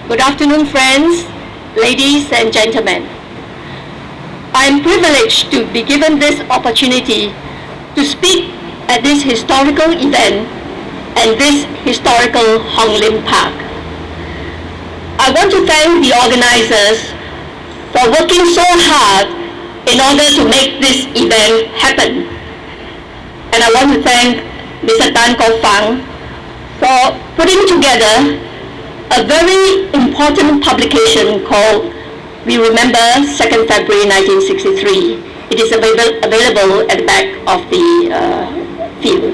Good afternoon, friends, ladies and gentlemen. I am privileged to be given this opportunity to speak at this historical event and this historical Hong Lim Park. I want to thank the organizers for working so hard in order to make this event happen. And I want to thank Mr. Tan Kong Fang for putting together a very important publication called We Remember 2nd February 1963. It is available at the back of the field.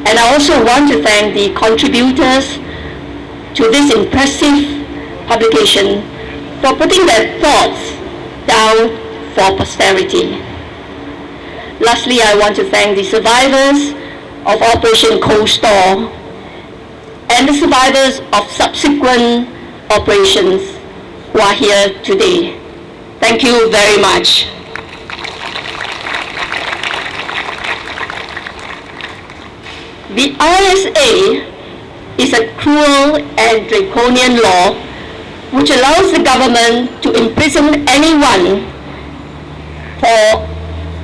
And I also want to thank the contributors to this impressive publication for putting their thoughts down for posterity. Lastly, I want to thank the survivors of Operation Cold Store and the survivors of subsequent operations who are here today. Thank you very much. The RSA is a cruel and draconian law which allows the government to imprison anyone for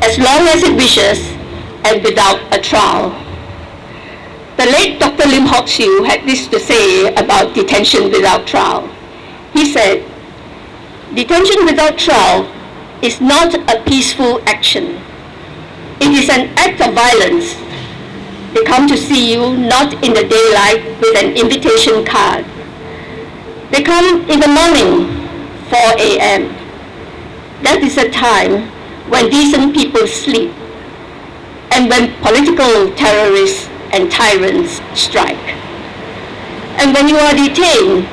as long as it wishes and without a trial. The late Dr. Lim Hock Siew had this to say about detention without trial. He said, "Detention without trial is not a peaceful action. It is an act of violence. They come to see you not in the daylight with an invitation card. They come in the morning, 4 a.m. That is a time when decent people sleep and when political terrorists and tyrants strike. And when you are detained,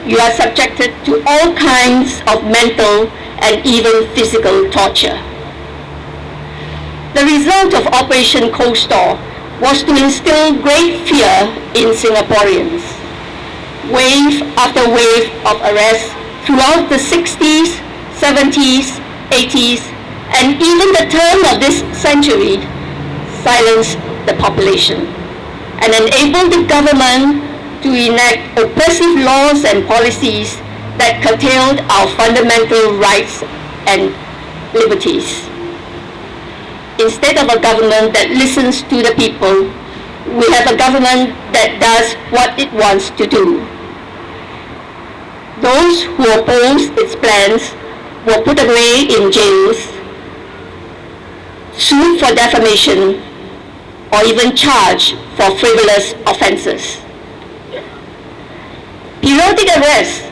you are subjected to all kinds of mental and even physical torture." The result of Operation Cold Store was to instill great fear in Singaporeans. Wave after wave of arrests throughout the 60s, 70s, 80s, and even the turn of this century silenced the population and enabled the government to enact oppressive laws and policies that curtailed our fundamental rights and liberties. Instead of a government that listens to the people, we have a government that does what it wants to do. Those who oppose its plans were put away in jails, sued for defamation, or even charged for frivolous offenses. Periodic arrests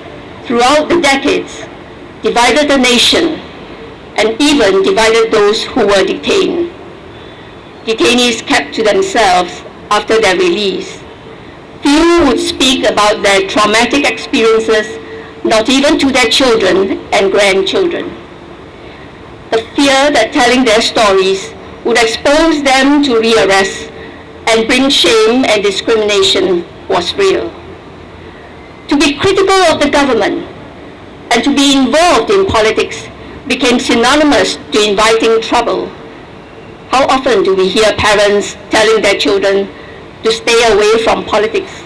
throughout the decades divided the nation and even divided those who were detained. Detainees kept to themselves after their release. Few would speak about their traumatic experiences, not even to their children and grandchildren. The fear that telling their stories would expose them to rearrest and bring shame and discrimination was real. To be critical of the government and to be involved in politics became synonymous to inviting trouble. How often do we hear parents telling their children to stay away from politics?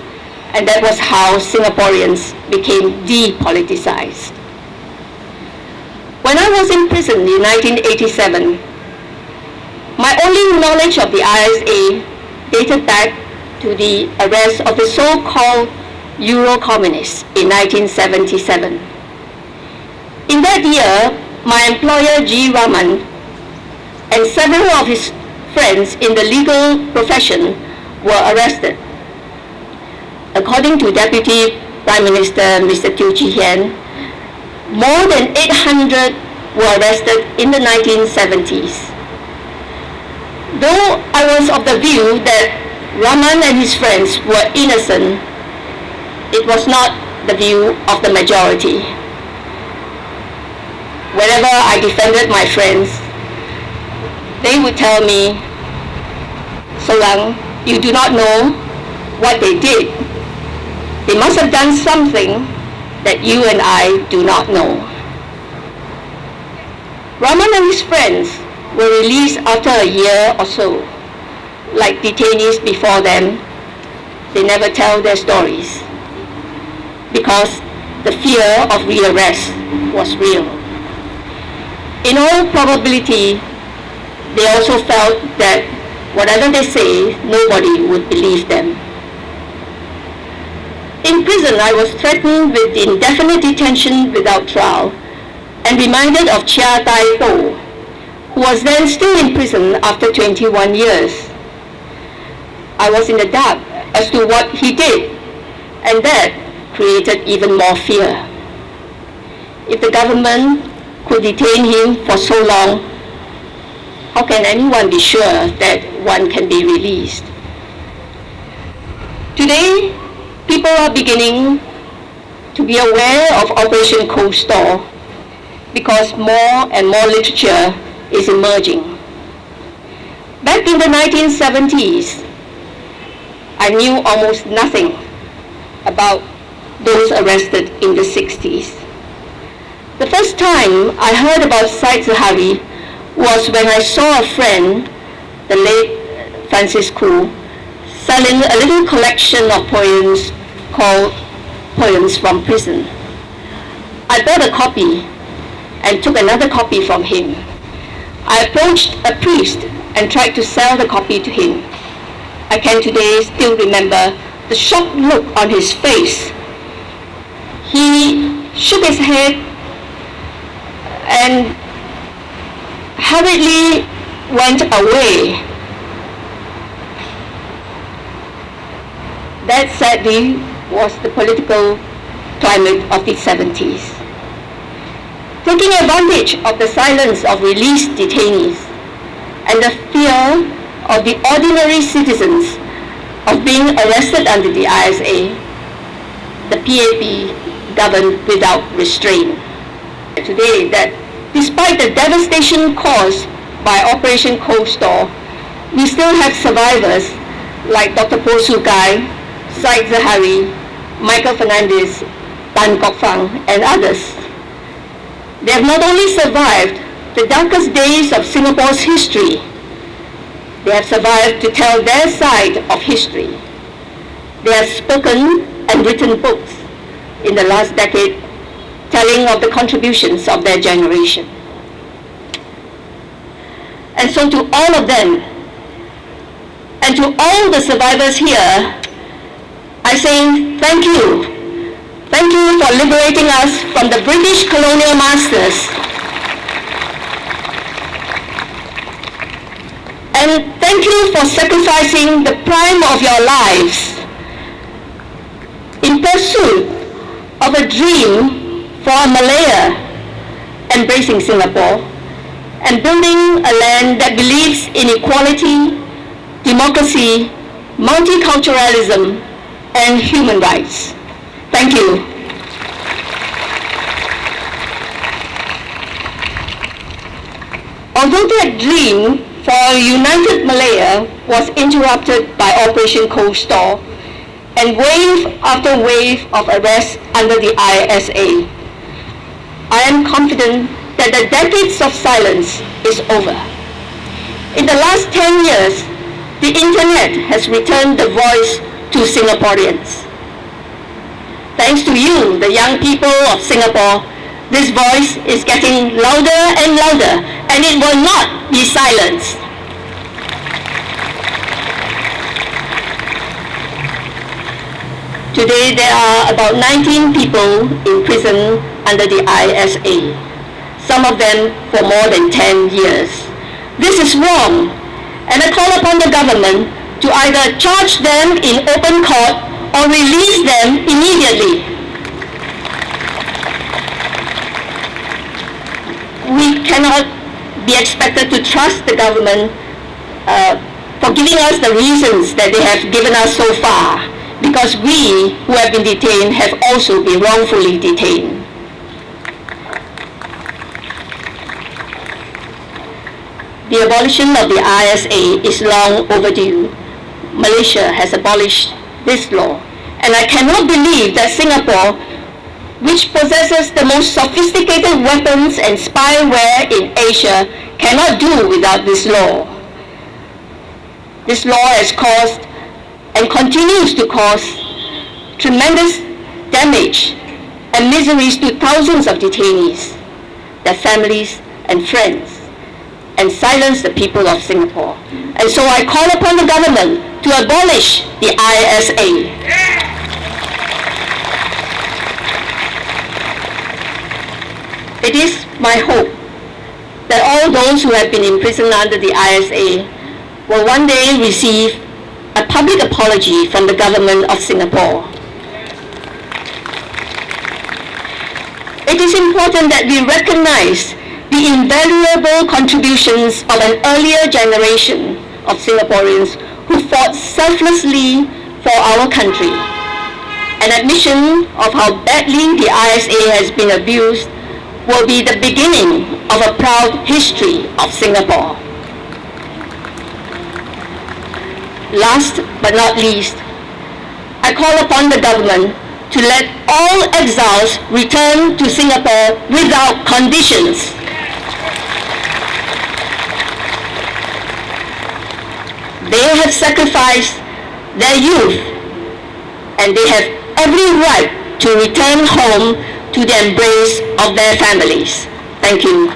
And that was how Singaporeans became depoliticized. When I was in prison in 1987, my only knowledge of the RSA dated back to the arrest of the so-called Euro-communists in 1977. In that year, my employer G. Raman and several of his friends in the legal profession were arrested. According to Deputy Prime Minister Mr. Teo Chee Hean, more than 800 were arrested in the 1970s. Though I was of the view that Raman and his friends were innocent, it was not the view of the majority. Whenever I defended my friends, they would tell me, "So Lang, you do not know what they did. They must have done something that you and I do not know." Raman and his friends were released after a year or so. Like detainees before them, they never tell their stories. because the fear of rearrest was real. In all probability, they also felt that whatever they say, nobody would believe them. In prison, I was threatened with indefinite detention without trial and reminded of Chia Tai Po, who was then still in prison after 21 years. I was in the dark as to what he did, and that created even more fear. If the government could detain him for so long, how can anyone be sure that one can be released? Today, people are beginning to be aware of Operation Cold Store because more and more literature is emerging. Back in the 1970s, I knew almost nothing about those arrested in the 60s. The first time I heard about Said Zahari was when I saw a friend, the late Francis Koo, selling a little collection of poems called Poems from Prison. I bought a copy and took another copy from him. I approached a priest and tried to sell the copy to him. I can today still remember the shocked look on his face. He shook his head and hurriedly went away. That sadly was the political climate of the 70s. Taking advantage of the silence of released detainees and the fear of the ordinary citizens of being arrested under the ISA, the PAP governed without restraint. Today, that despite the devastation caused by Operation Cold Store, we still have survivors like Dr. Po Su Kai, Said Zahari, Michael Fernandez, Tan Kok Fang, and others. They have not only survived the darkest days of Singapore's history, they have survived to tell their side of history. They have spoken and written books in the last decade telling of the contributions of their generation. And so to all of them, and to all the survivors here, I say thank you. Thank you for liberating us from the British colonial masters. And thank you for sacrificing the prime of your lives in pursuit of a dream for a Malaya embracing Singapore and building a land that believes in equality, democracy, multiculturalism, and human rights. Thank you. Although that dream for a united Malaya was interrupted by Operation Cold Store and wave after wave of arrests under the ISA, I am confident that the decades of silence is over. In the last 10 years, the internet has returned the voice to Singaporeans. Thanks to you, the young people of Singapore, this voice is getting louder and louder, and it will not be silenced. Today, there are about 19 people in prison under the ISA, some of them for more than 10 years. This is wrong, and I call upon the government to either charge them in open court or release them immediately. We cannot be expected to trust the government for giving us the reasons that they have given us so far, because we who have been detained have also been wrongfully detained. The abolition of the ISA is long overdue. Malaysia has abolished this law, and I cannot believe that Singapore, which possesses the most sophisticated weapons and spyware in Asia, cannot do without this law. This law has caused and continues to cause tremendous damage, and miseries to thousands of detainees, their families and friends, and silence the people of Singapore. And so I call upon the government to abolish the ISA. It is my hope that all those who have been imprisoned under the ISA will one day receive a public apology from the government of Singapore. It is important that we recognize the invaluable contributions of an earlier generation of Singaporeans who fought selflessly for our country. An admission of how badly the ISA has been abused will be the beginning of a proud history of Singapore. Last but not least, I call upon the government to let all exiles return to Singapore without conditions. They have sacrificed their youth, and they have every right to return home to the embrace of their families. Thank you.